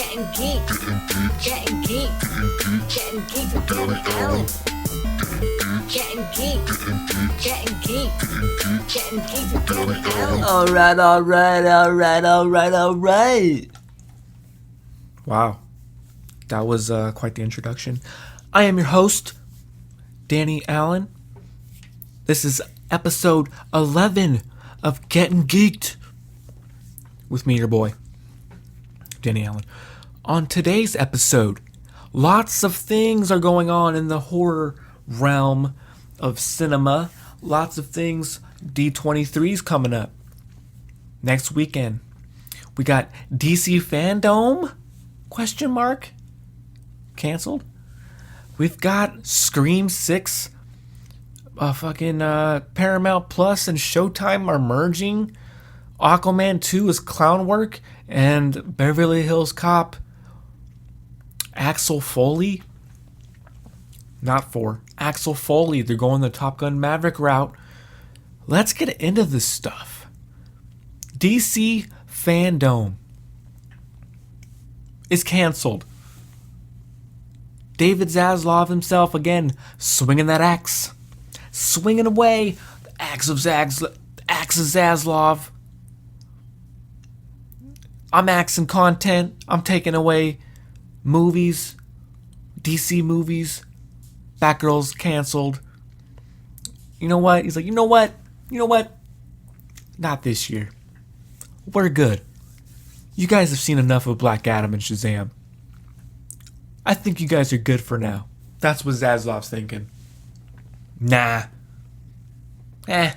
Gettin geek. Gettin geek. Gettin geek with Danny Allen. Gettin geek. Gettin geek. Gettin geek with Danny Allen. Alright. Wow. That was quite the introduction. I am your host, Danny Allen. This is episode 11 of Gettin Geeked with me, your boy, Danny Allen. On today's episode, lots of things are going on in the horror realm of cinema. Lots of things. D23's coming up next weekend. We got DC Fandome? Question mark? Canceled. We've got Scream 6. Paramount Plus and Showtime are merging. Aquaman 2 is clown work. And Beverly Hills Cop Axel Foley. Not 4. Axel Foley. They're going the Top Gun Maverick route. Let's get into this stuff. DC Fandome is canceled. David Zaslav himself again, swinging that axe. Swinging away. The axe of Zaslav. I'm axing content. I'm taking away movies. DC movies. Batgirl's canceled. You know what? He's like, you know what? Not this year. We're good. You guys have seen enough of Black Adam and Shazam. I think you guys are good for now. That's what Zaslav's thinking. Nah. He's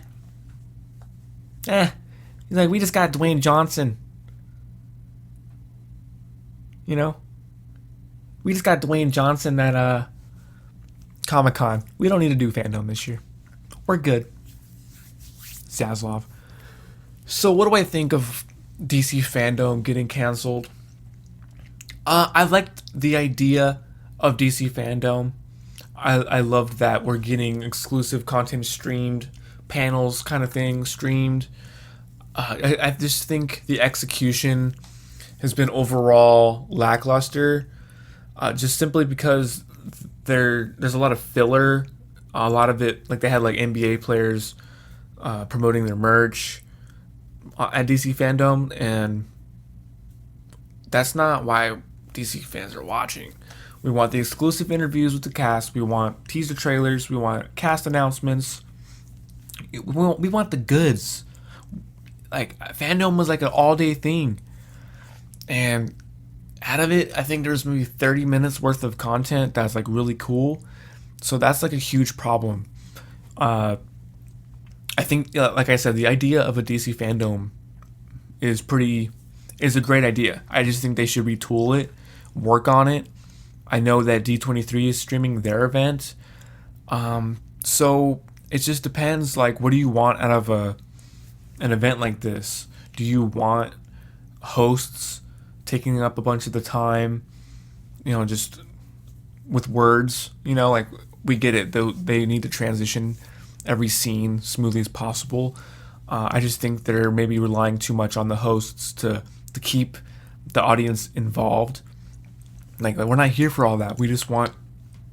like, we just got Dwayne Johnson. You know? We just got Dwayne Johnson at Comic-Con. We don't need to do Fandome this year. We're good. Zaslav. So what do I think of DC Fandome getting canceled? I liked the idea of DC Fandome. I loved that we're getting exclusive content streamed, panels kind of thing streamed. I just think the execution has been overall lackluster, just simply because there's a lot of filler. A lot of it, like they had like NBA players promoting their merch at DC Fandome, and that's not why DC fans are watching. We want the exclusive interviews with the cast. We want teaser trailers. We want cast announcements. We want the goods. Like, Fandome was like an all-day thing. And out of it, I think there's maybe 30 minutes worth of content that's like really cool. So that's like a huge problem. I think, like I said, the idea of a DC Fandome is a great idea. I just think they should retool it, work on it. I know that D23 is streaming their event. So it just depends, like, what do you want out of an event like this? Do you want hosts taking up a bunch of the time, just with words, like, we get it. They need to transition every scene smoothly as possible. I just think they're maybe relying too much on the hosts to keep the audience involved. Like, we're not here for all that. We just want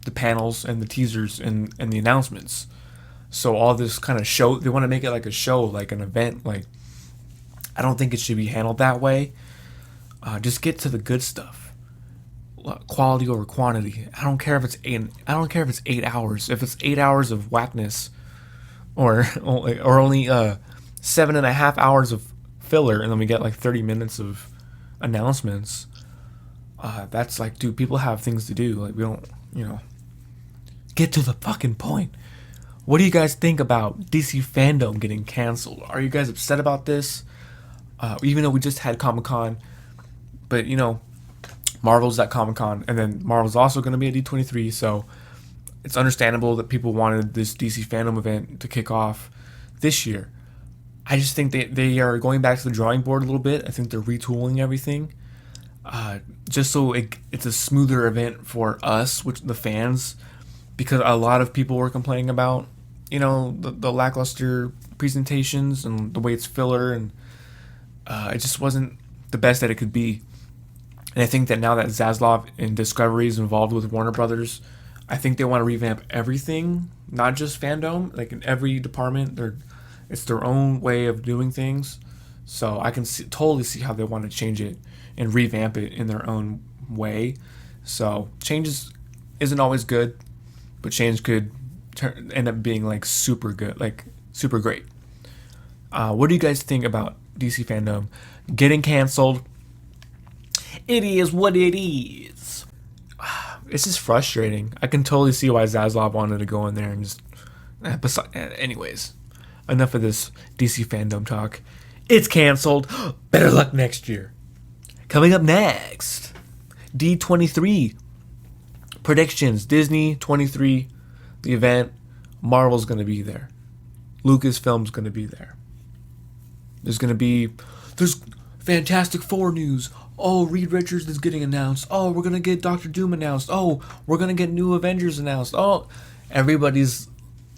the panels and the teasers and the announcements. So all this kind of show, they want to make it like a show, like an event. Like, I don't think it should be handled that way. Just get to the good stuff. Quality over quantity. I don't care if it's 8 hours. If it's 8 hours of whackness, or only 7.5 hours of filler, and then we get like 30 minutes of announcements. That's like, dude, people have things to do. Like, we don't, get to the fucking point. What do you guys think about DC Fandome getting canceled? Are you guys upset about this? Even though we just had Comic-Con, but Marvel's at Comic-Con, and then Marvel's also going to be at D23, so it's understandable that people wanted this DC Fandome event to kick off this year. I just think they are going back to the drawing board a little bit. I think they're retooling everything, just so it's a smoother event for us, which the fans, because a lot of people were complaining about, the lackluster presentations and the way it's filler, and it just wasn't the best that it could be. And I think that now that Zaslav and Discovery is involved with Warner Brothers, I think they want to revamp everything, not just Fandome. Like in every department, it's their own way of doing things. So I can totally see how they want to change it and revamp it in their own way. So changes isn't always good, but change could end up being like super good, like super great. What do you guys think about DC Fandome getting canceled? It is what it is. It's just frustrating. I can totally see why Zaslav wanted to go in there and just. Anyways, enough of this DC Fandome talk. It's canceled. Better luck next year. Coming up next, D23 Predictions. Disney 23, the event. Marvel's going to be there. Lucasfilm's going to be there. There's Fantastic Four news. Oh, Reed Richards is getting announced. Oh, we're going to get Doctor Doom announced. Oh, we're going to get new Avengers announced. Oh, everybody's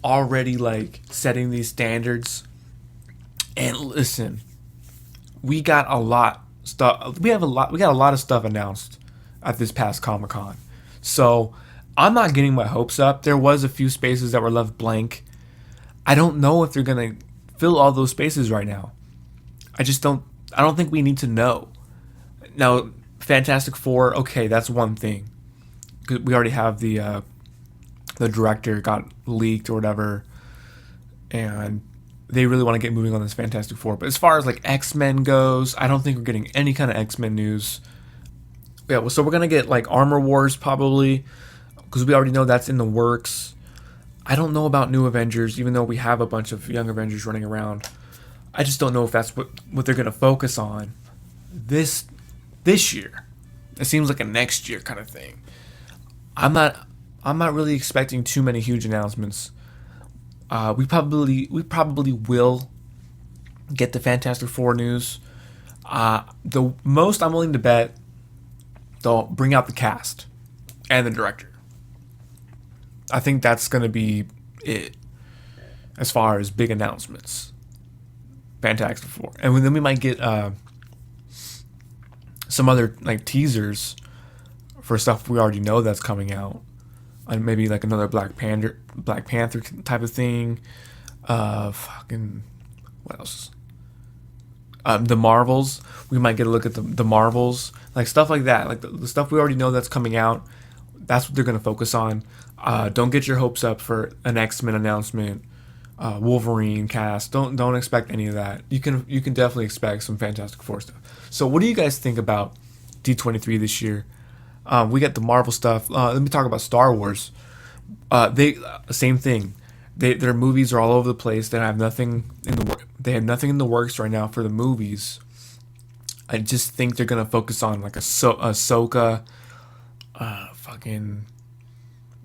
already like setting these standards. And listen, we got a lot of stuff announced at this past Comic-Con. So, I'm not getting my hopes up. There was a few spaces that were left blank. I don't know if they're going to fill all those spaces right now. I don't think we need to know. Now, Fantastic Four, okay, that's one thing. We already have the director got leaked or whatever, and they really want to get moving on this Fantastic Four. But as far as like X-Men goes, I don't think we're getting any kind of X-Men news. Yeah, well, so we're gonna get like Armor Wars probably, because we already know that's in the works. I don't know about New Avengers, even though we have a bunch of Young Avengers running around. I just don't know if that's what they're gonna focus on this year. It seems like a next year kind of thing. I'm not really expecting too many huge announcements. We probably will get the Fantastic Four news. The most I'm willing to bet they'll bring out the cast and the director. I think that's going to be it as far as big announcements. Fantastic Four. And then we might get some other like teasers for stuff we already know that's coming out. And maybe like another Black Panther type of thing. What else? The Marvels. We might get a look at the Marvels, like stuff like that, like the stuff we already know that's coming out. That's what they're going to focus on. Don't get your hopes up for an X-Men announcement, Wolverine cast. Don't expect any of that. You can definitely expect some Fantastic Four stuff. So what do you guys think about D23 this year? We got the Marvel stuff. Let me talk about Star Wars. Same thing. Their movies are all over the place. They have nothing in the works right now for the movies. I just think they're gonna focus on like Ahsoka.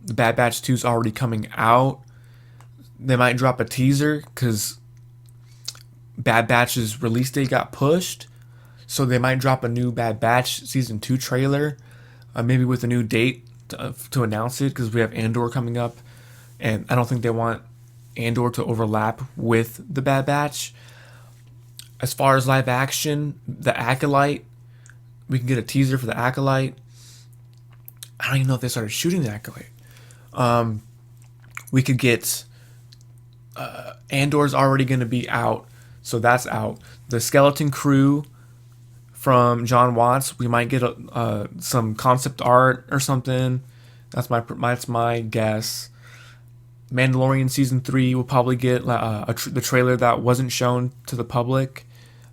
The Bad Batch 2 is already coming out. They might drop a teaser because Bad Batch's release date got pushed, so they might drop a new Bad Batch season 2 trailer. Maybe with a new date to announce it, because we have Andor coming up, and I don't think they want Andor to overlap with the Bad Batch. As far as live action, the Acolyte, we can get a teaser for the Acolyte. I don't even know if they started shooting the Acolyte. We could get Andor's already going to be out, so that's out. The Skeleton Crew from John Watts, we might get some concept art or something. That's my guess. Mandalorian season 3 will probably get the trailer that wasn't shown to the public.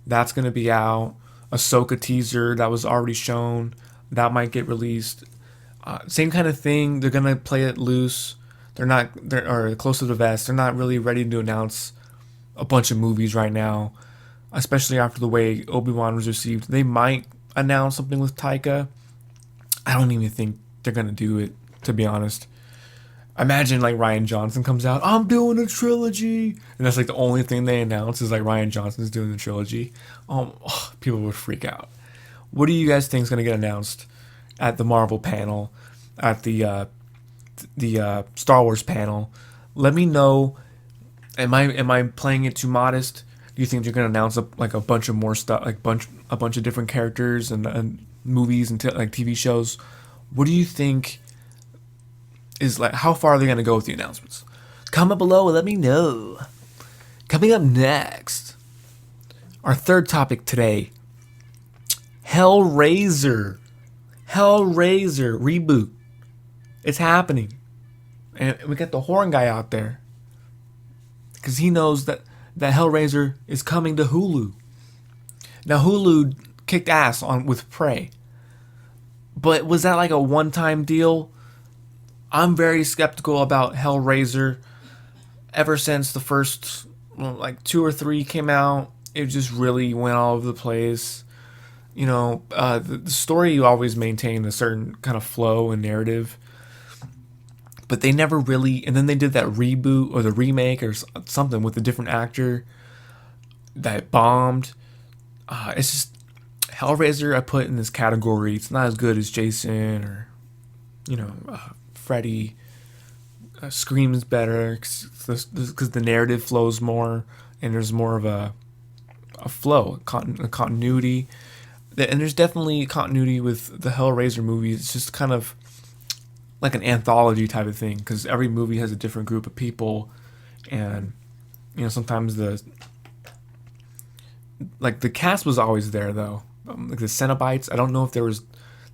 That's going to be out. Ahsoka teaser that was already shown, that might get released. Same kind of thing. They're going to play it loose. They're close to the vest. They're not really ready to announce a bunch of movies right now, especially after the way Obi-Wan was received. They might announce something with Taika. I don't even think they're going to do it, to be honest. Imagine like Rian Johnson comes out, I'm doing a trilogy, and that's like the only thing they announce is like Rian Johnson's doing the trilogy. People would freak out. What do you guys think is going to get announced at the Marvel panel, at the Star Wars panel? Let me know. Am I playing it too modest? Do you think they're going to announce a bunch of more stuff, like a bunch of different characters and movies and like TV shows, what do you think is like? How far are they gonna go with the announcements? Comment below and let me know. Coming up next, our third topic today: Hellraiser. Hellraiser reboot. It's happening, and we got the horn guy out there because he knows that Hellraiser is coming to Hulu. Now Hulu kicked ass with Prey, but was that like a one-time deal? I'm very skeptical about Hellraiser. Ever since the first like 2 or 3 came out, it just really went all over the place. You know, the story always maintained a certain kind of flow and narrative, but they never really. And then they did that reboot or the remake or something with a different actor that bombed. It's just Hellraiser. I put in this category. It's not as good as Jason or, you know, Freddy. Scream's better because the narrative flows more and there's more of a flow, a continuity. And there's definitely continuity with the Hellraiser movies. It's just kind of like an anthology type of thing because every movie has a different group of people, and you know sometimes the cast was always there though. Like the Cenobites, I don't know if there was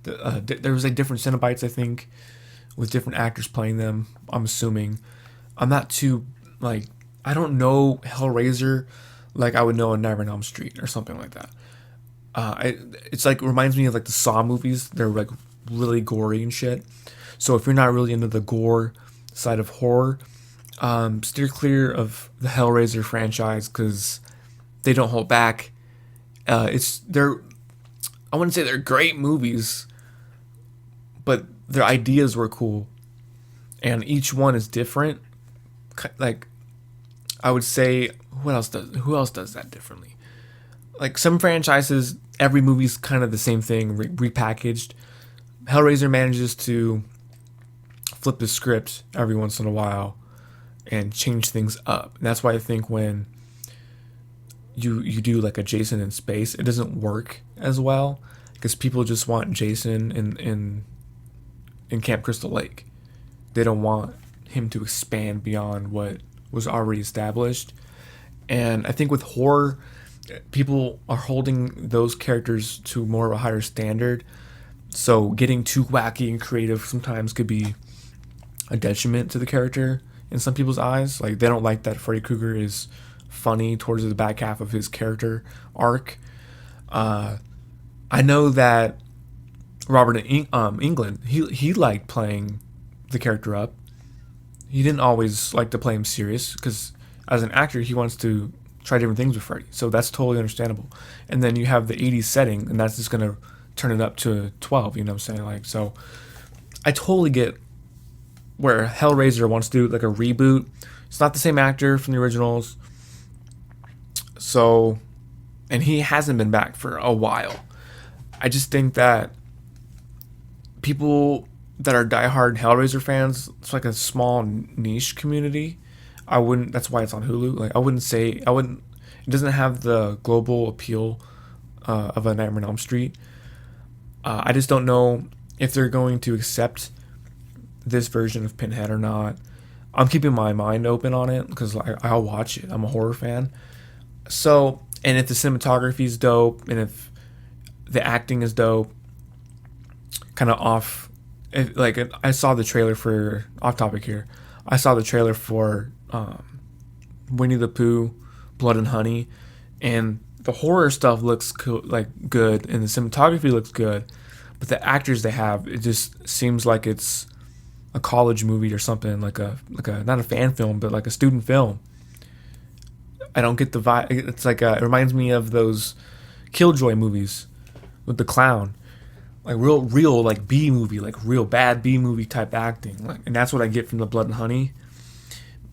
like different Cenobites, I think, with different actors playing them. I'm assuming. I'm not too like I don't know Hellraiser like I would know a Nightmare on Elm Street or something like that. It's like reminds me of like the Saw movies. They're like really gory and shit. So if you're not really into the gore side of horror, steer clear of the Hellraiser franchise because they don't hold back. I wouldn't say they're great movies, but their ideas were cool, and each one is different. Like I would say, who else does that differently? Like some franchises, every movie's kind of the same thing, repackaged. Hellraiser manages to flip the script every once in a while and change things up. And that's why I think when you do like a Jason in space, it doesn't work as well because people just want Jason in Camp Crystal Lake. They don't want him to expand beyond what was already established. And I think with horror, people are holding those characters to more of a higher standard. So getting too wacky and creative sometimes could be a detriment to the character in some people's eyes. Like they don't like that Freddy Krueger is funny towards the back half of his character arc. I know that Robert Englund, he liked playing the character up. He didn't always like to play him serious because as an actor he wants to try different things with Freddy, so that's totally understandable. And then you have the 80s setting, and that's just gonna turn it up to 12. You know what I'm saying? Like, so I totally get where Hellraiser wants to do like a reboot. It's not the same actor from the originals, so, and he hasn't been back for a while. I just think that people that are diehard Hellraiser fans, it's like a small niche community. That's why it's on Hulu. Like it doesn't have the global appeal of a Nightmare on Elm Street. I just don't know if they're going to accept this version of Pinhead or not. I'm keeping my mind open on it because I'll watch it. I'm a horror fan. So, and if the cinematography is dope and if the acting is dope, kind of off. I saw the trailer for, off topic here, I saw the trailer for Winnie the Pooh, Blood and Honey, and the horror stuff looks cool, like good, and the cinematography looks good, but the actors they have, it just seems like it's a college movie or something, like a not a fan film, but like a student film. I don't get the vibe. It's like it reminds me of those Killjoy movies with the clown, like real like B movie, like real bad B movie type acting, like, and that's what I get from the Blood and Honey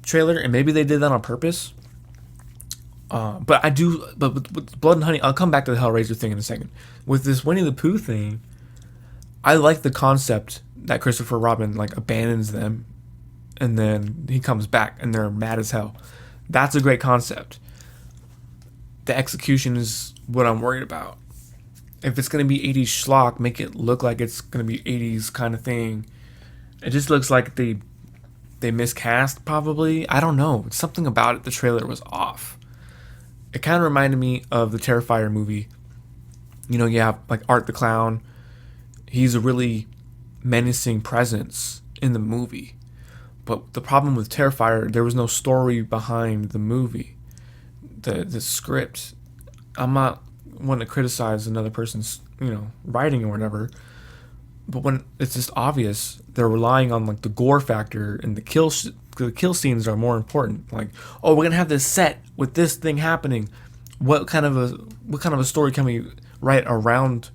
trailer, and maybe they did that on purpose. But with Blood and Honey, I'll come back to the Hellraiser thing in a second. With this Winnie the Pooh thing, I like the concept that Christopher Robin like abandons them, and then he comes back, and they're mad as hell. That's a great concept. The execution is what I'm worried about. if it's going to be 80s schlock, make it look like it's going to be 80s kind of thing. It just looks like they miscast, probably. I don't know. Something about it, the trailer was off. It kind of reminded me of the Terrifier movie. You know, you have like Art the Clown. He's a really menacing presence in the movie. But the problem with Terrifier, there was no story behind the movie. The script. I'm not one to criticize another person's, writing or whatever. But when it's just obvious, they're relying on like the gore factor, and the kill scenes are more important. Like, oh, we're gonna have this set with this thing happening. What kind of a story can we write around,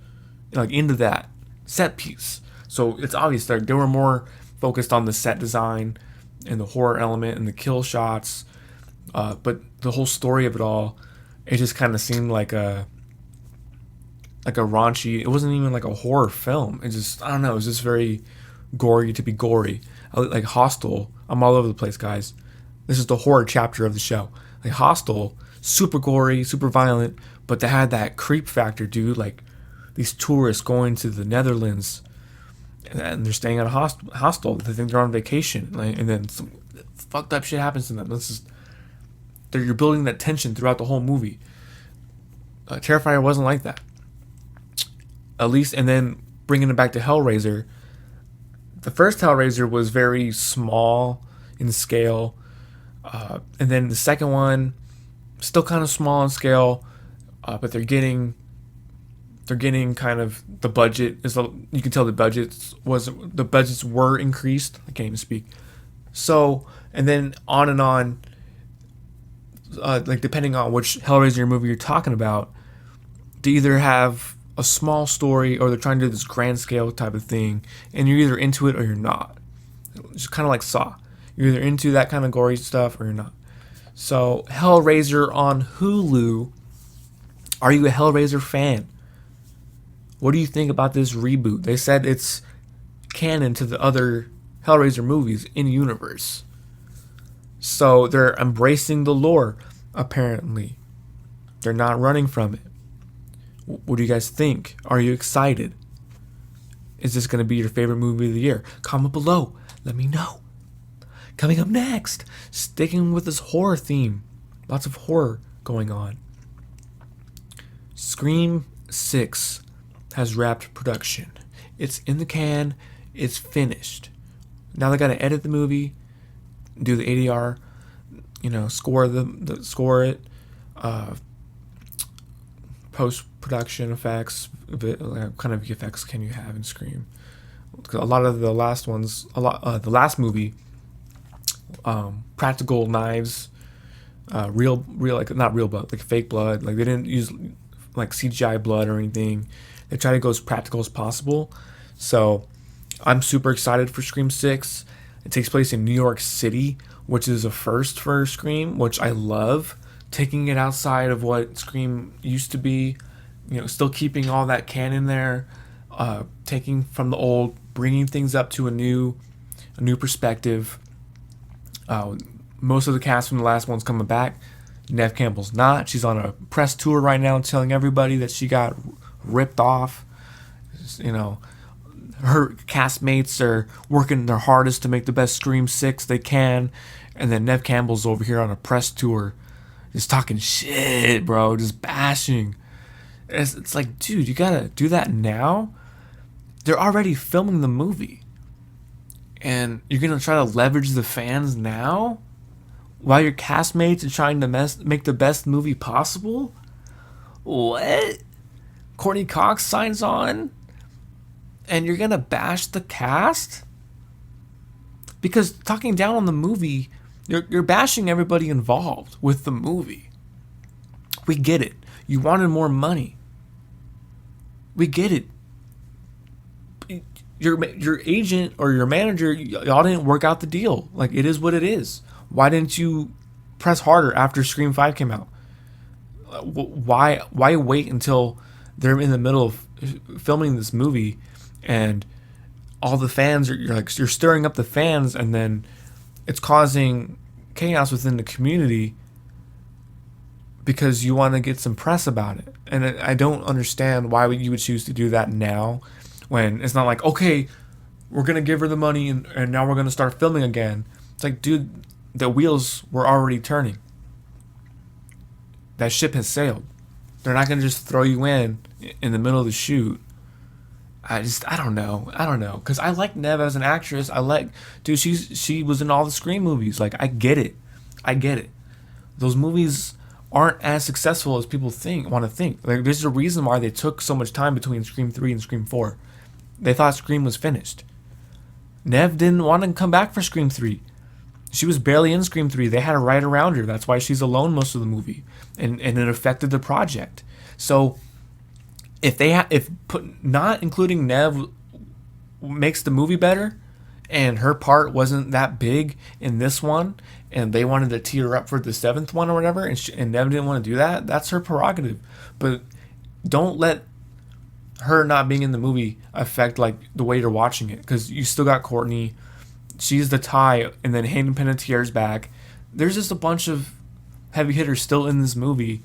like, into that set piece? So it's obvious that they were more focused on the set design and the horror element and the kill shots. But the whole story of it all, it just kind of seemed like a raunchy. It wasn't even like a horror film. It just, I don't know. It was just very gory to be gory. Like Hostel. I'm all over the place, guys. This is the horror chapter of the show. Like Hostel, super gory, super violent, but they had that creep factor, dude. Like these tourists going to the Netherlands, and they're staying at a hostel. They think they're on vacation, and then some fucked up shit happens to them. You're building that tension throughout the whole movie. Terrifier wasn't like that. At least, and then bringing it back to Hellraiser, the first Hellraiser was very small in scale, and then the second one, still kind of small in scale, but they're getting kind of the budget. You can tell the budgets were increased. I can't even speak. So, and then on and on, like depending on which Hellraiser movie you're talking about, they either have a small story or they're trying to do this grand scale type of thing, and you're either into it or you're not. It's kind of like Saw. You're either into that kind of gory stuff or you're not. So Hellraiser on Hulu. Are you a Hellraiser fan? What do you think about this reboot? They said it's canon to the other Hellraiser movies in universe. So they're embracing the lore, apparently. They're not running from it. What do you guys think? Are you excited? Is this going to be your favorite movie of the year? Comment below. Let me know. Coming up next, sticking with this horror theme. Lots of horror going on. Scream 6 has wrapped production. It's in the can. It's finished. Now they got to edit the movie, do the ADR, score it, post-production effects. What kind of effects can you have in Scream? A lot of the last ones, the last movie, practical knives, real, like not real blood, like fake blood. Like they didn't use like CGI blood or anything. They try to go as practical as possible. So I'm super excited for Scream 6. It takes place in New York City, which is a first for Scream, which I love. Taking it outside of what Scream used to be, still keeping all that canon there, taking from the old, bringing things up to a new perspective. Most of the cast from the last one's coming back. Neve Campbell's not. She's on a press tour right now telling everybody that she got ripped off. Her castmates are working their hardest to make the best Scream 6 they can. And then Neve Campbell's over here on a press tour just talking shit, bro. Just bashing. It's like, dude, you gotta do that now? They're already filming the movie. And you're gonna try to leverage the fans now? While your castmates are trying to make the best movie possible? What? Courtney Cox signs on? And you're gonna bash the cast? Because talking down on the movie, you're bashing everybody involved with the movie. We get it. You wanted more money. We get it. Your agent or your manager, y'all didn't work out the deal. Like, it is what it is. Why didn't you press harder after Scream 5 came out? Why wait until they're in the middle of filming this movie and all the fans you're stirring up the fans, and then it's causing chaos within the community because you want to get some press about it. And I don't understand why you would choose to do that now, when it's not like, okay, we're going to give her the money and now we're going to start filming again. It's like, dude, the wheels were already turning. That ship has sailed. They're not going to just throw you in the middle of the shoot. I don't know. Because I like Nev as an actress. Dude, she was in all the Scream movies. Like, I get it. Those movies aren't as successful as people want to think. Like, there's a reason why they took so much time between Scream 3 and Scream 4. They thought Scream was finished. Nev didn't want to come back for Scream 3. She was barely in Scream 3. They had to write around her. That's why she's alone most of the movie. And it affected the project. So if not including Nev makes the movie better, and her part wasn't that big in this one, and they wanted to tee her up for the 7th one or whatever, and Nev didn't want to do that, that's her prerogative. But don't let her not being in the movie affect like the way you're watching it, because you still got Courtney. She's the tie, and then Hayden Panettiere's back. There's just a bunch of heavy hitters still in this movie,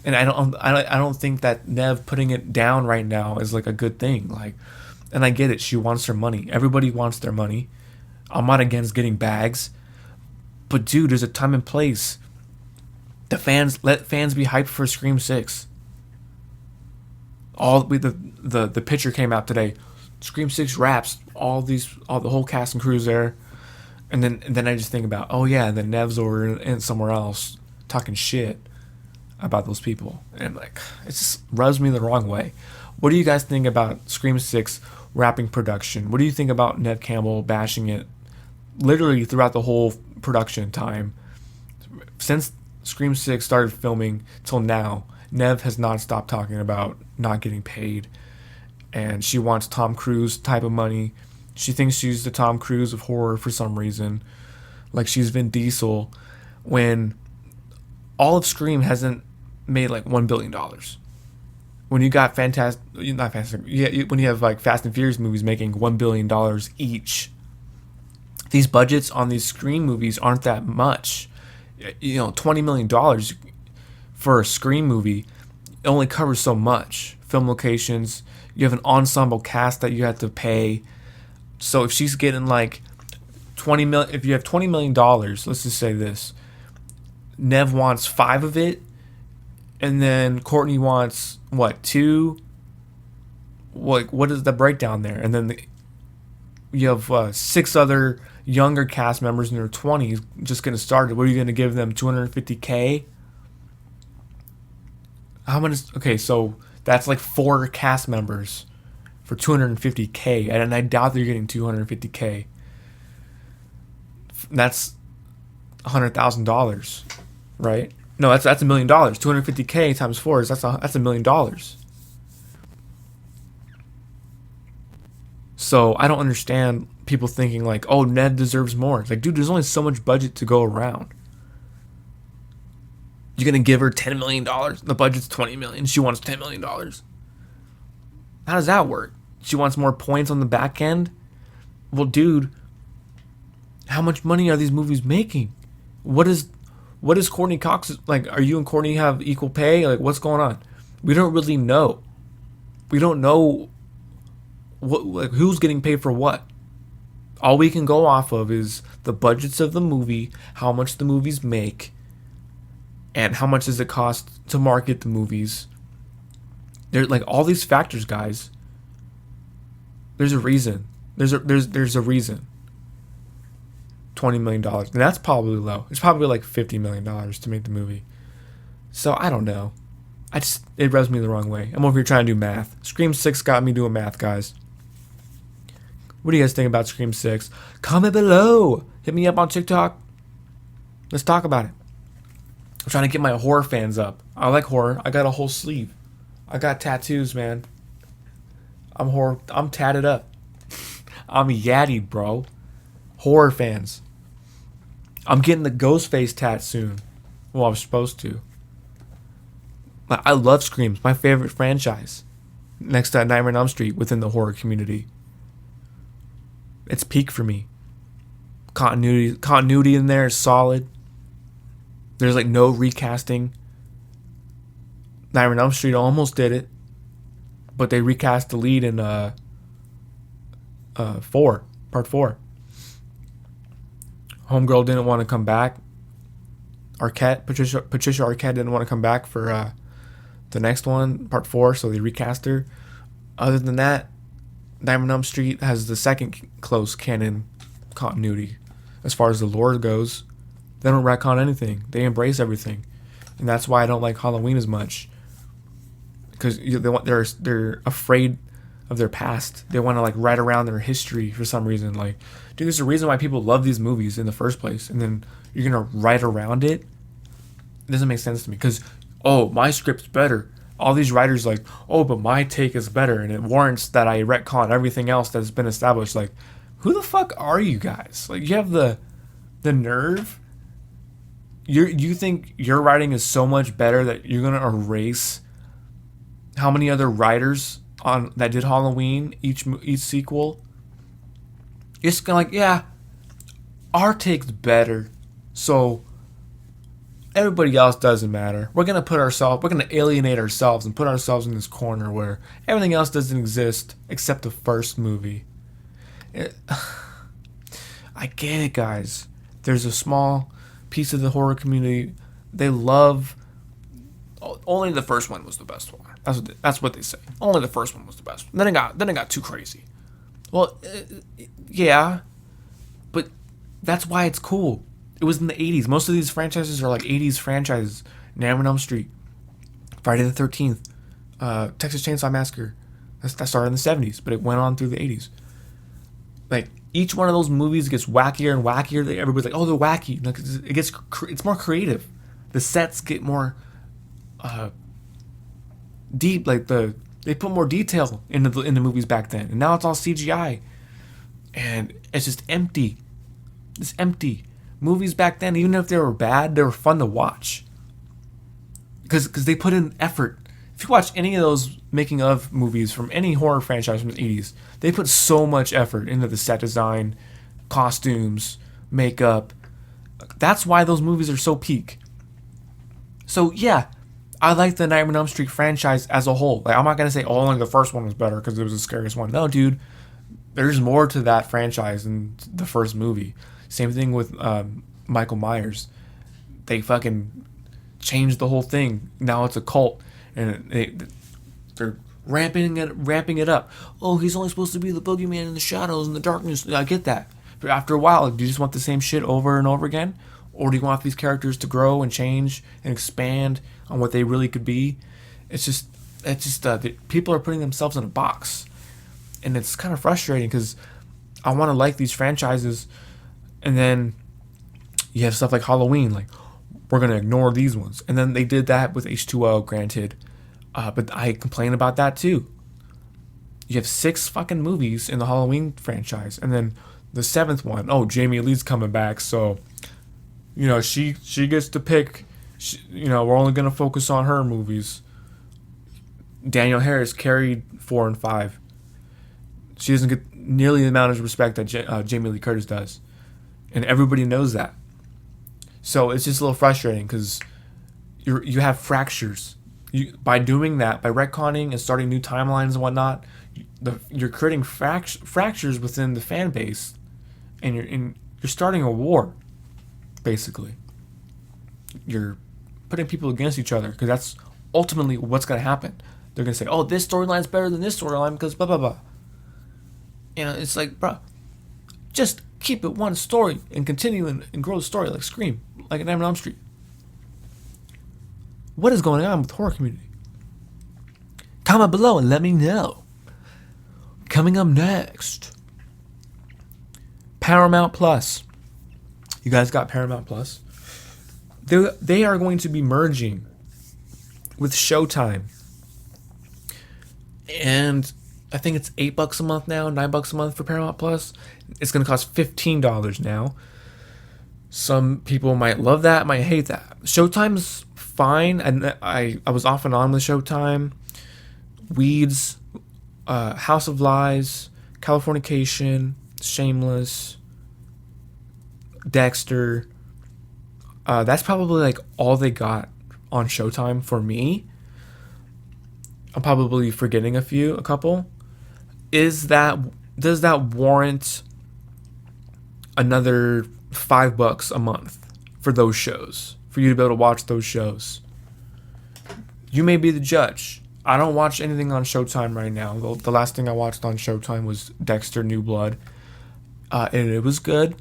and I don't think that Nev putting it down right now is like a good thing. Like, and I get it. She wants her money. Everybody wants their money. I'm not against getting bags, but dude, there's a time and place. Let fans be hyped for Scream 6. The picture came out today. Scream 6 wraps all the whole cast and crew's there, and then I just think about, oh yeah, and then Nev's over and somewhere else talking shit about those people, and like, it just rubs me the wrong way. What do you guys think about Scream 6 wrapping production? What do you think about Neve Campbell bashing it literally throughout the whole production time? Since Scream 6 started filming till now, Neve has not stopped talking about not getting paid, and she wants Tom Cruise type of money. She thinks she's the Tom Cruise of horror for some reason, like she's Vin Diesel, when all of Scream hasn't made like $1 billion. When you got when you have like Fast and Furious movies making $1 billion each, these budgets on these Scream movies aren't that much. $20 million for a Scream movie only covers so much. Film locations, you have an ensemble cast that you have to pay. So if she's getting like if you have $20 million, let's just say this, Neve wants 5 of it, and then Courtney wants what, 2? What is the breakdown there? And then you have 6 other younger cast members in their 20s just getting started. What are you going to give them? $250K? How much? Okay, so that's like 4 cast members for $250K, and I doubt they're getting $250K. That's $100,000, right? No, that's $1 million. $250K times 4 is that's $1 million. So I don't understand people thinking like, oh, Ned deserves more. It's like, dude, there's only so much budget to go around. You're gonna give her $10 million. The budget's $20 million. She wants $10 million. How does that work? She wants more points on the back end. Well, dude, how much money are these movies making? What is Courtney Cox like? Are you and Courtney have equal pay? Like, what's going on? We don't really know. We don't know who's getting paid for what. All we can go off of is the budgets of the movie, how much the movies make, and how much does it cost to market the movies. There's like all these factors, guys. There's a reason. There's a reason. $20 million, and that's probably low. It's probably like $50 million to make the movie. So I don't know. It rubs me the wrong way. I'm over here trying to do math. Scream 6 got me doing math, guys. What do you guys think about Scream 6? Comment below. Hit me up on TikTok. Let's talk about it. I'm trying to get my horror fans up. I like horror. I got a whole sleeve. I got tattoos, man. I'm tatted up. I'm yatty, bro. Horror fans. I'm getting the Ghostface tat soon. Well, I was supposed to. I love Scream. It's my favorite franchise. Next to Nightmare on Elm Street within the horror community. It's peak for me. Continuity in there is solid. There's like no recasting. Nightmare on Elm Street almost did it, but they recast the lead in part 4. Homegirl didn't want to come back. Patricia Arquette didn't want to come back for the next one, part 4, so they recast her. Other than that, Nightmare on Elm Street has the second close canon continuity as far as the lore goes. They don't retcon anything. They embrace everything, and that's why I don't like Halloween as much. Because they're afraid of their past. They want to like write around their history for some reason. Like, dude, there's a reason why people love these movies in the first place, and then you're gonna write around it. It doesn't make sense to me. Because, oh, my script's better. All these writers like, oh, but my take is better, and it warrants that I retcon everything else that's been established. Like, who the fuck are you guys? Like, you have the nerve. You think your writing is so much better that you're gonna erase how many other writers on that did Halloween each sequel? It's kind of like, yeah, our take's better, so everybody else doesn't matter. We're gonna alienate ourselves and put ourselves in this corner where everything else doesn't exist except the first movie. I get it, guys. There's a small piece of the horror community. They love. Only the first one was the best one. That's what they say. Only the first one was the best one. Then it got too crazy. Well, yeah, but that's why it's cool. It was in the 80s. Most of these franchises are like 80s franchises. Nightmare on Elm Street, Friday the 13th, Texas Chainsaw Massacre. That started in the 70s, but it went on through the 80s. Like, each one of those movies gets wackier and wackier. Everybody's like, oh, they're wacky. Like, it's more creative. The sets get more deep. Like, they put more detail in the movies back then, and now it's all CGI, and it's just empty. It's empty. Movies back then, even if they were bad, they were fun to watch because they put in effort. If you watch any of those making of movies from any horror franchise from the 80s, they put so much effort into the set design, costumes, makeup. That's why those movies are so peak. So yeah, I like the Nightmare on Elm Street franchise as a whole. Like, I'm not gonna say only the first one was better because it was the scariest one. No, dude, there's more to that franchise than the first movie. Same thing with Michael Myers. They fucking changed the whole thing. Now it's a cult, and they're ramping it up. Oh, he's only supposed to be the boogeyman in the shadows and the darkness. I get that. But after a while, do you just want the same shit over and over again? Or do you want these characters to grow and change and expand on what they really could be? It's just people are putting themselves in a box. And it's kind of frustrating because I want to like these franchises, and then you have stuff like Halloween, like, we're going to ignore these ones. And then they did that with H2O, granted. But I complain about that too. You have 6 fucking movies in the Halloween franchise. And then the 7th one, oh, Jamie Lee's coming back. So, she gets to pick. We're only going to focus on her movies. Danielle Harris carried 4 and 5. She doesn't get nearly the amount of respect that Jamie Lee Curtis does. And everybody knows that. So it's just a little frustrating because you have fractures. By doing that, by retconning and starting new timelines and whatnot, you're creating fractures within the fan base, and you're starting a war, basically. You're putting people against each other because that's ultimately what's going to happen. They're going to say, oh, this storyline's better than this storyline because blah, blah, blah. It's like, bro, just keep it one story and continue and grow the story like Scream, like Nightmare on Elm Street. What is going on with the horror community? Comment below and let me know. Coming up next, Paramount Plus. You guys got Paramount Plus? They are going to be merging with Showtime. And I think it's $8 a month now, $9 a month for Paramount Plus. It's going to cost $15 now. Some people might love that, might hate that. Showtime's fine, and I was off and on with Showtime. Weeds, House of Lies, Californication, Shameless, Dexter. That's probably like all they got on Showtime for me. I'm probably forgetting a couple. Does that warrant another $5 a month for those shows? For you to be able to watch those shows? You may be the judge. I don't watch anything on Showtime right now. The last thing I watched on Showtime was Dexter New Blood. And it was good.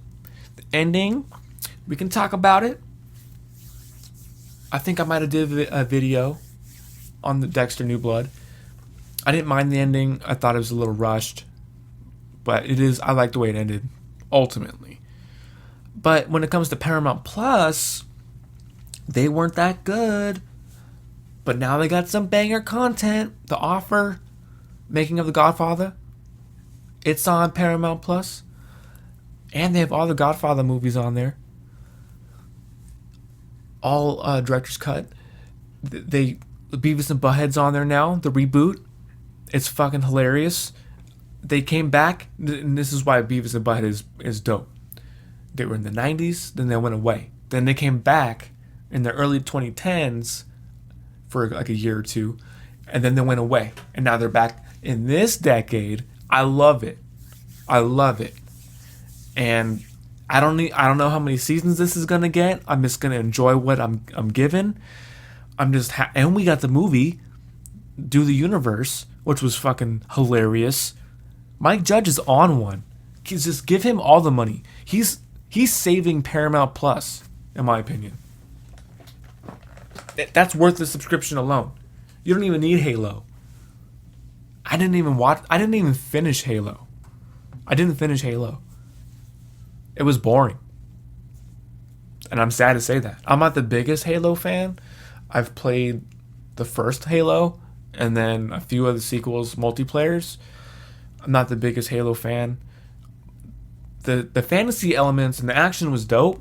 The ending, we can talk about it. I think I might have did a video on the Dexter New Blood. I didn't mind the ending. I thought it was a little rushed. But I like the way it ended, ultimately. But when it comes to Paramount Plus, they weren't that good. But now they got some banger content. The Offer, Making of the Godfather, it's on Paramount Plus. And they have all the Godfather movies on there. All director's cut. The Beavis and Butthead's on there now. The Reboot. It's fucking hilarious. They came back, and this is why Beavis and Butthead is dope. They were in the 90s, then they went away. Then they came back in the early 2010s for like a year or two, and then they went away. And now they're back in this decade. I love it. And I don't know how many seasons this is gonna get. I'm just gonna enjoy what I'm given. And we got the movie, Do the Universe, which was fucking hilarious. Mike Judge is on one. Just give him all the money. He's saving Paramount Plus, in my opinion. That's worth the subscription alone. You don't even need Halo. I didn't even finish Halo. It was boring. And I'm sad to say that. I'm not the biggest Halo fan. I've played the first Halo and then a few of the sequels multiplayers. I'm not the biggest Halo fan. The fantasy elements and the action was dope,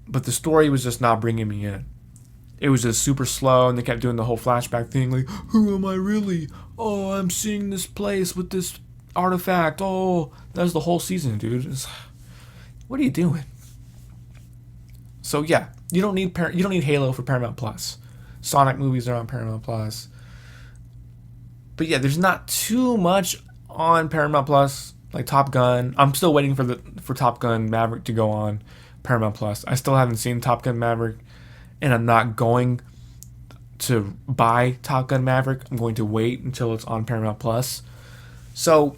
but the story was just not bringing me in. It was just super slow, and they kept doing the whole flashback thing, like, who am I really? Oh, I'm seeing this place with this artifact. Oh, that was the whole season, dude. What are you doing? So yeah, you don't need Halo for Paramount Plus. Sonic movies are on Paramount Plus. But yeah, there's not too much on Paramount Plus, like Top Gun. I'm still waiting for Top Gun Maverick to go on Paramount Plus. I still haven't seen Top Gun Maverick, and I'm not going to buy Top Gun Maverick. I'm going to wait until it's on Paramount Plus. So,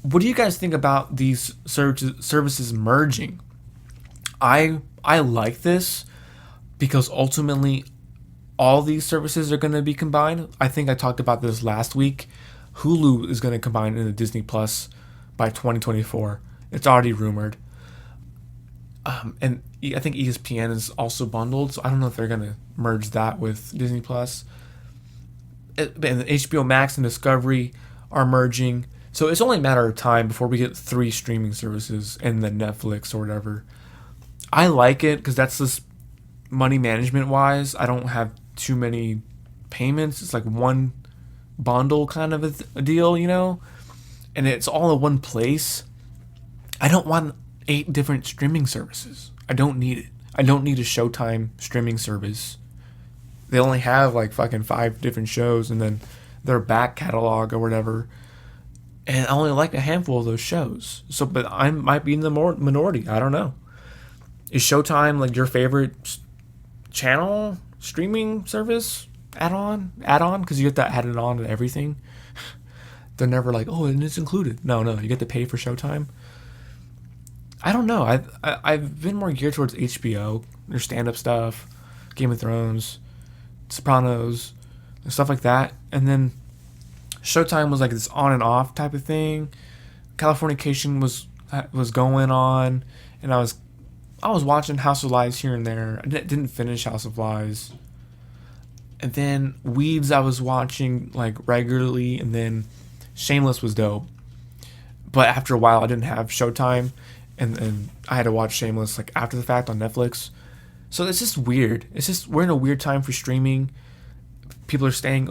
what do you guys think about these services merging? I like this because ultimately all these services are going to be combined. I think I talked about this last week. Hulu is going to combine into Disney Plus by 2024. It's already rumored. And I think ESPN is also bundled, so I don't know if they're going to merge that with Disney Plus. And HBO Max and Discovery are merging. So it's only a matter of time before we get 3 streaming services and then Netflix or whatever. I like it because that's just money management wise. I don't have too many payments. It's like one bundle kind of a deal, you know? And it's all in one place. I don't want 8 different streaming services. I don't need it. I don't need a Showtime streaming service. They only have like fucking 5 different shows and then their back catalog or whatever. And I only like a handful of those shows. So, but I might be in the minority. I don't know. Is Showtime like your favorite channel streaming service add-on? Because you get that added on to everything. They're never like, oh, and it's included. No, you get to pay for Showtime. I don't know. I've been more geared towards HBO, their stand-up stuff, Game of Thrones, Sopranos, and stuff like that. And then Showtime was like this on and off type of thing. Californication was going on, and I was watching House of Lies here and there. I didn't finish House of Lies. And then Weeds I was watching like regularly, and then Shameless was dope. But after a while I didn't have Showtime, and I had to watch Shameless like after the fact on Netflix. So it's just weird. It's just we're in a weird time for streaming. People are saying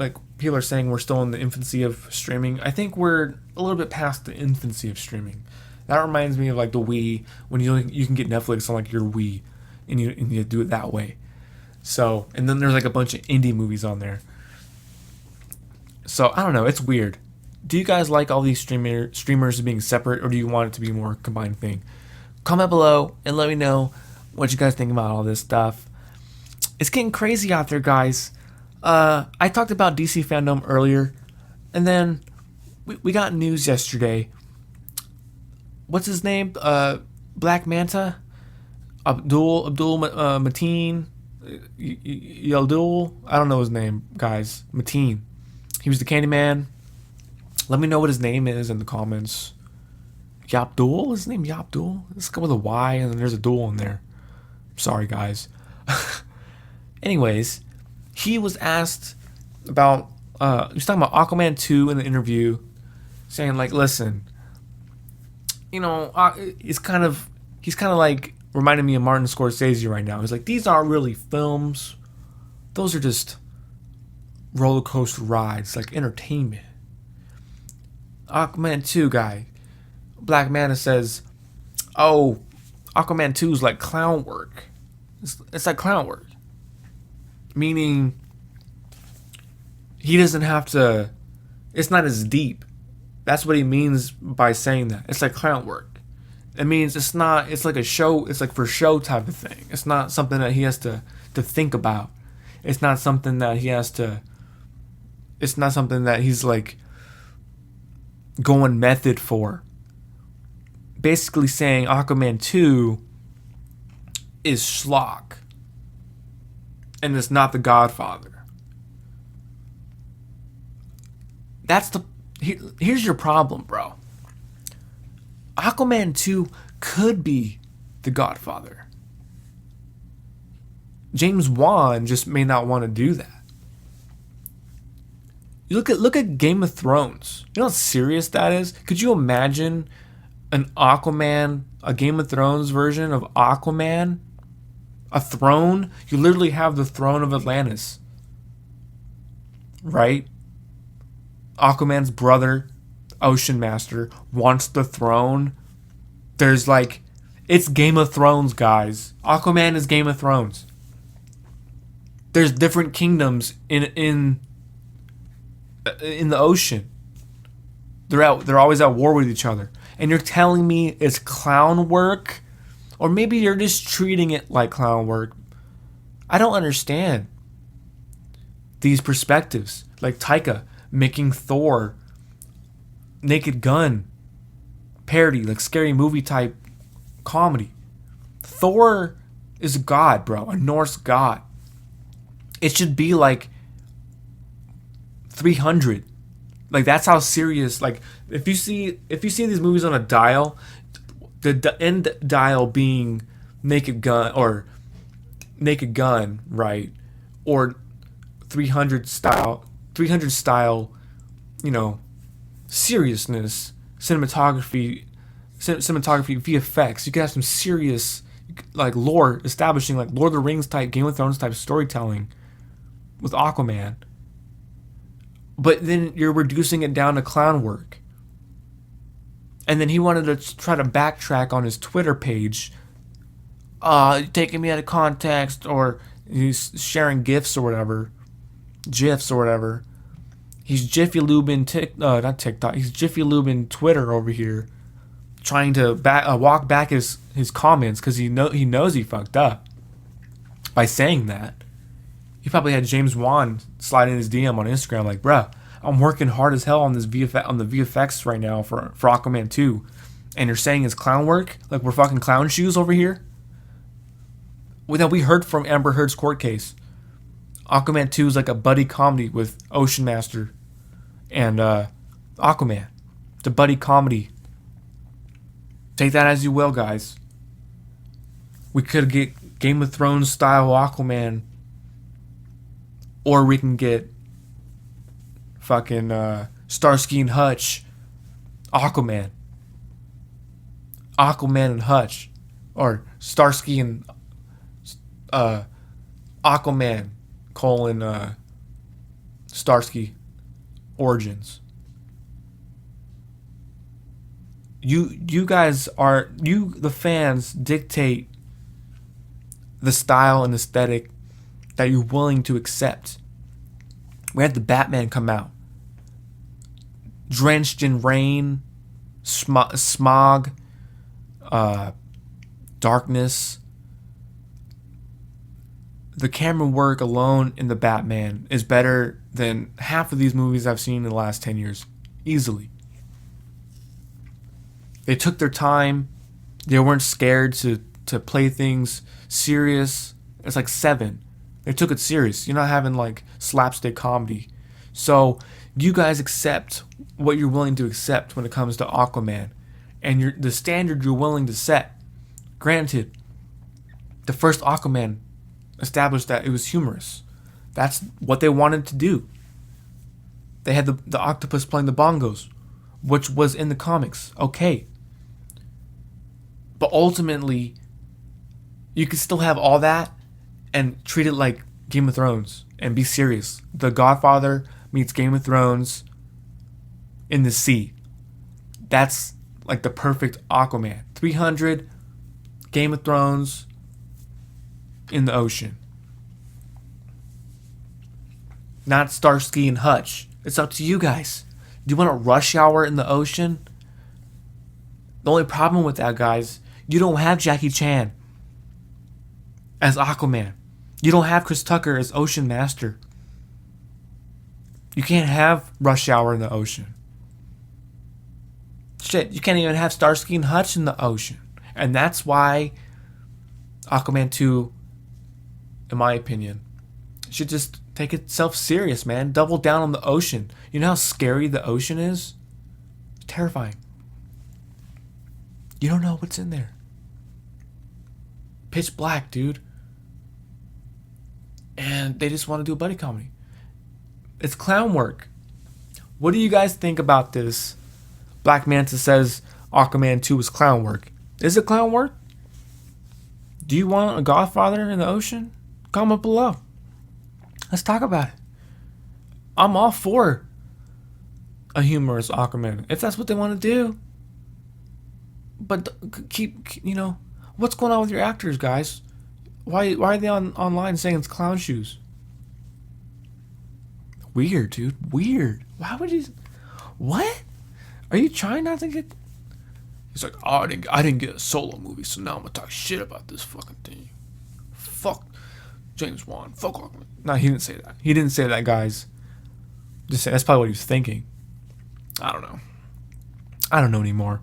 we're still in the infancy of streaming. I think we're a little bit past the infancy of streaming. That reminds me of like the Wii, when you can get Netflix on like your Wii, and you do it that way. So, and then there's like a bunch of indie movies on there. So I don't know. It's weird. Do you guys like all these streamers being separate, or do you want it to be more combined thing? Comment below and let me know what you guys think about all this stuff. It's getting crazy out there, guys. I talked about DC fandom earlier, and then we got news yesterday. What's his name? Black Manta? Abdul Mateen? Yaldul? I don't know his name, guys. Mateen. He was the Candyman. Let me know what his name is in the comments. Yabdul? Is his name Yabdul? Let's go with a Y and then there's a duel in there. Sorry, guys. Anyways, he was asked about, he was talking about Aquaman 2 in the interview, saying like, listen, you know, he's kind of like reminding me of Martin Scorsese right now. He's like, these aren't really films. Those are just roller coaster rides, like entertainment. Aquaman 2 guy, Black Manta says, oh, Aquaman 2 is like clown work. It's like clown work. Meaning, he doesn't have to, it's not as deep. That's what he means by saying that. It's like clown work. It means it's like a show, it's like for show type of thing. It's not something that he has to think about. It's not something that he has to, it's not something that he's like going method for. Basically saying Aquaman 2 is schlock. And it's not The Godfather. Here's your problem, bro. Aquaman 2 could be The Godfather. James Wan just may not want to do that. You look at Game of Thrones. You know how serious that is? Could you imagine an Aquaman, a Game of Thrones version of Aquaman? A throne? You literally have the throne of Atlantis. Right? Aquaman's brother, Ocean Master, wants the throne. There's like, it's Game of Thrones, guys. Aquaman is Game of Thrones. There's different kingdoms in the ocean. They're always at war with each other. And you're telling me it's clown work? Or maybe you're just treating it like clown work. I don't understand these perspectives. Like Taika making Thor Naked Gun parody, like scary movie type comedy. Thor is a god, bro, a Norse god. It should be like 300. Like that's how serious. Like if you see these movies on a dial, the end dial being Naked Gun, right? Or 300 style, you know, seriousness, cinematography, VFX. You could have some serious, like, lore establishing, like Lord of the Rings type, Game of Thrones type storytelling with Aquaman. But then you're reducing it down to clown work. And then he wanted to try to backtrack on his Twitter page, taking me out of context, or he's sharing GIFs or whatever. He's Jiffy Lubing not TikTok. He's Jiffy Lubing Twitter over here, trying to walk back his comments because he knows he fucked up by saying that. He probably had James Wan slide in his DM on Instagram like, bruh, I'm working hard as hell on this VFX right now for Aquaman 2, and you're saying it's clown work? Like we're fucking clown shoes over here? Well, we heard from Amber Heard's court case. Aquaman 2 is like a buddy comedy with Ocean Master and Aquaman. It's a buddy comedy. Take that as you will, guys. We could get Game of Thrones style Aquaman, or we can get fucking Starsky and Hutch Aquaman and Hutch, or Starsky and Aquaman Starsky origins. You guys are, the fans dictate the style and aesthetic that you're willing to accept. We had the Batman come out. drenched in rain, smog, darkness. The camera work alone in the Batman is better than half of these movies I've seen in the last 10 years. Easily. They took their time. They weren't scared to play things serious. It's like Seven. They took it serious. You're not having like slapstick comedy. So you guys accept what you're willing to accept when it comes to Aquaman. And the standard you're willing to set. Granted, the first Aquaman established that it was humorous. That's what they wanted to do. They had the octopus playing the bongos, which was in the comics. Okay. But ultimately, you could still have all that and treat it like Game of Thrones and be serious. The Godfather meets Game of Thrones in the sea. That's like the perfect Aquaman. 300, Game of Thrones in the ocean. Not Starsky and Hutch. It's up to you guys. Do you want a rush hour in the ocean? The only problem with that, guys, you don't have Jackie Chan as Aquaman. You don't have Chris Tucker as Ocean Master. You can't have Rush Hour in the ocean. Shit, you can't even have Starsky and Hutch in the ocean. And that's why Aquaman 2, in my opinion, should just take itself serious, man. Double down on the ocean. You know how scary the ocean is? It's terrifying. You don't know what's in there. Pitch black, dude. And they just want to do a buddy comedy. It's clown work. What do you guys think about this? Black Manta says Aquaman 2 is clown work. Is it clown work? Do you want a Godfather in the ocean? Comment below. Let's talk about it. I'm all for a humorous Aquaman, if that's what they want to do. But what's going on with your actors, guys? Why are they online saying it's clown shoes? Weird, dude. Weird. Why would you? What? Are you trying not to get? He's like, oh, I didn't get a solo movie, so now I'm gonna talk shit about this fucking thing. Fuck James Wan. Fuck Aquaman. No, he didn't say that. He didn't say that, guys. Just say that's probably what he was thinking. I don't know. I don't know anymore.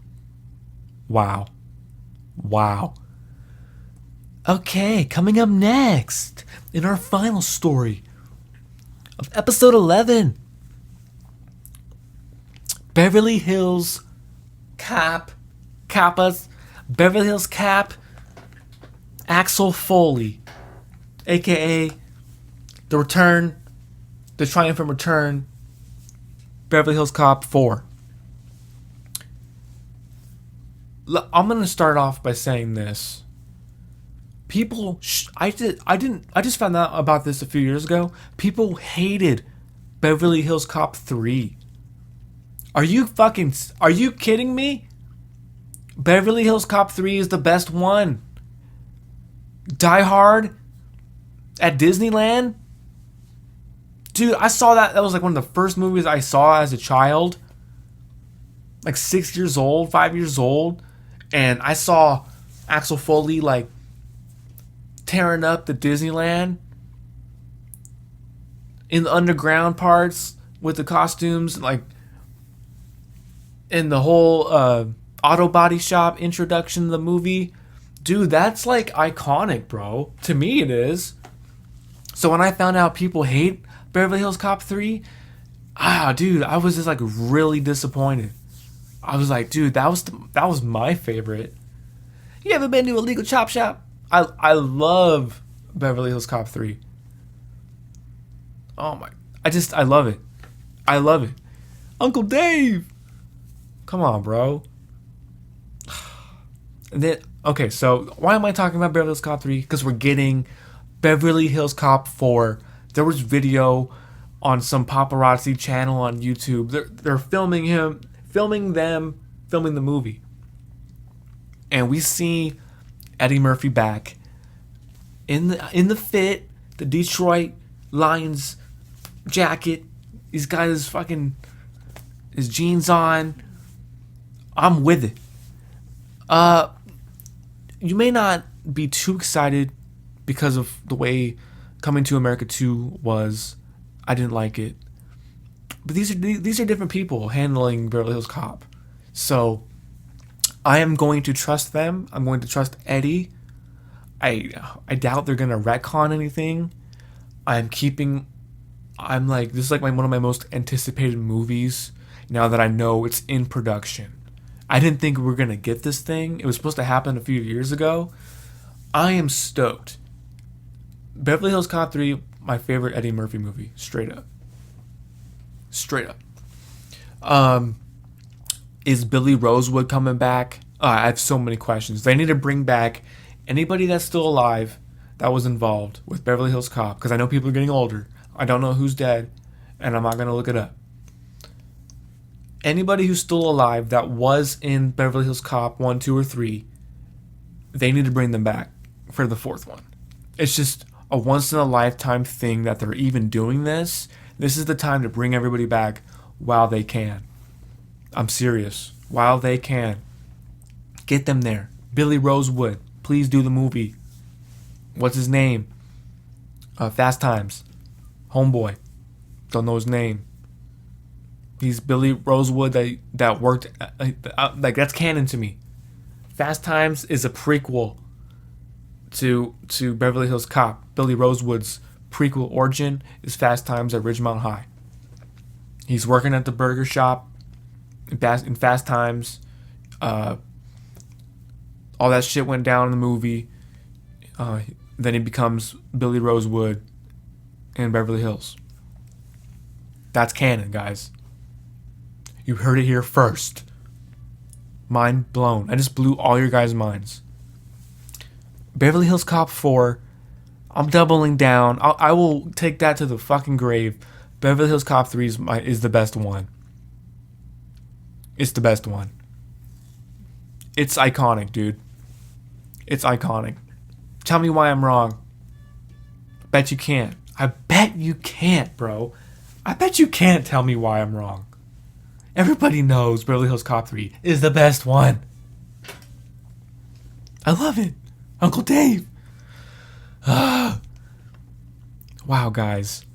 Wow. Okay, coming up next in our final story of episode 11. Beverly Hills Beverly Hills Cap, Axel Foley, aka the triumphant return, Beverly Hills Cop 4. I'm gonna start off by saying this. People, I just found out about this a few years ago. People hated Beverly Hills Cop 3. Are you kidding me? Beverly Hills Cop 3 is the best one. Die Hard at Disneyland? Dude, I saw that. That was like one of the first movies I saw as a child. Like 6 years old, 5 years old. And I saw Axel Foley like tearing up the Disneyland in the underground parts with the costumes, like in the whole auto body shop introduction to the movie. Dude, that's like iconic, bro. To me it is. So when I found out people hate Beverly Hills Cop 3, dude, I was just like really disappointed. I was like, dude, that was my favorite. You ever been to a legal chop shop? I love Beverly Hills Cop 3. Oh my, I love it. I love it. Uncle Dave. Come on, bro. And then, okay, so why am I talking about Beverly Hills Cop 3? Because we're getting Beverly Hills Cop 4. There was video on some paparazzi channel on YouTube. They're filming the movie. And we see Eddie Murphy back in the fit, the Detroit Lions jacket. He's got his fucking his jeans on. I'm with it. You may not be too excited because of the way Coming to America 2 was. I didn't like it. But these are different people handling Beverly Hills Cop. So I am going to trust them. I'm going to trust Eddie. I doubt they're gonna retcon anything. I'm like, this is like one of my most anticipated movies now that I know it's in production. I didn't think we were gonna get this thing. It was supposed to happen a few years ago. I am stoked. Beverly Hills Cop 3, my favorite Eddie Murphy movie, straight up. Is Billy Rosewood coming back? I have so many questions. They need to bring back anybody that's still alive that was involved with Beverly Hills Cop, because I know people are getting older. I don't know who's dead, and I'm not going to look it up. Anybody who's still alive that was in Beverly Hills Cop 1, 2, or 3, they need to bring them back for the 4th one. It's just a once-in-a-lifetime thing that they're even doing this. This is the time to bring everybody back while they can. I'm serious. While they can. Get them there. Billy Rosewood, please do the movie. What's his name? Fast Times. Homeboy. Don't know his name. He's Billy Rosewood that worked... like, that's canon to me. Fast Times is a prequel to Beverly Hills Cop. Billy Rosewood's prequel origin is Fast Times at Ridgemont High. He's working at the burger shop in Fast Times. All that shit went down in the movie. Then he becomes Billy Rosewood in Beverly Hills. That's canon, guys. You heard it here first. Mind blown. I just blew all your guys' minds. Beverly Hills Cop 4, I'm doubling down. I will take that to the fucking grave. Beverly Hills Cop 3 is the best one. It's the best one. It's iconic, dude. It's iconic. Tell me why I'm wrong. Bet you can't. I bet you can't, bro. I bet you can't tell me why I'm wrong. Everybody knows Beverly Hills Cop 3 is the best one. I love it. Uncle Dave. Wow, guys.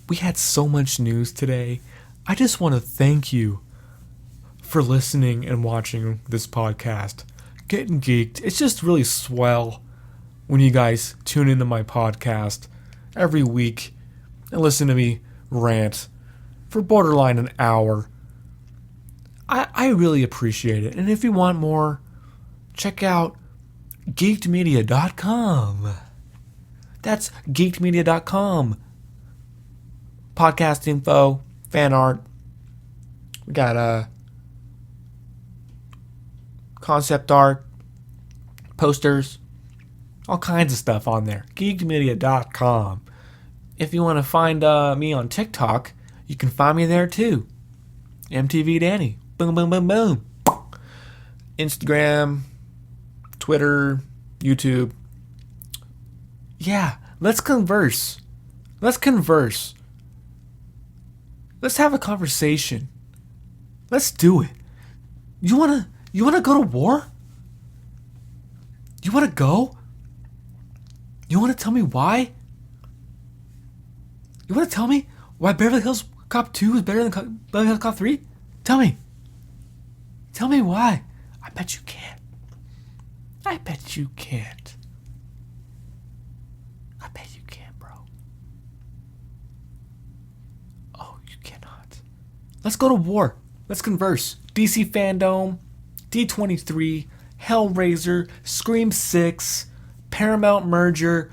We had so much news today. I just want to thank you for listening and watching this podcast. Getting Geeked. It's just really swell when you guys tune into my podcast every week and listen to me rant for borderline an hour. I really appreciate it. And if you want more, check out geekedmedia.com. That's geekedmedia.com. Podcast info, fan art. We got concept art, posters, all kinds of stuff on there. geekedmedia.com. If you want to find me on TikTok, you can find me there too. MTV Danny. Boom, boom, boom, boom. Instagram, Twitter, YouTube. Yeah, let's converse. Let's have a conversation. Let's do it. You wanna go to war? You wanna go? You wanna tell me why? You wanna tell me why Beverly Hills Cop 2 is better than Beverly Hills Cop 3? Tell me. Tell me why. I bet you can't. I bet you can't. I bet you can't, bro. Oh, you cannot. Let's go to war. Let's converse. DC Fandome, D23, Hellraiser, Scream 6, Paramount merger,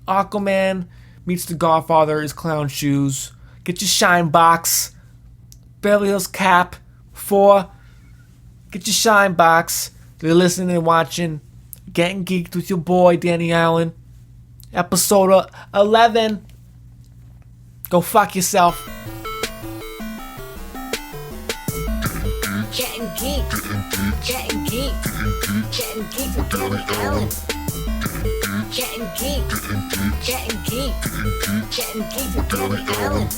Aquaman meets The Godfather is clown shoes. Get your shine box. Beverly Hills Cop 4. Get your shine box. You're listening and watching Getting Geeked with your boy Danny Allen. Episode 11. Go fuck yourself. Getting geeked. Getting geeked. Getting geeked with Danny Allen. Getting geeked. Getting geeked. Getting geeked with Danny Allen.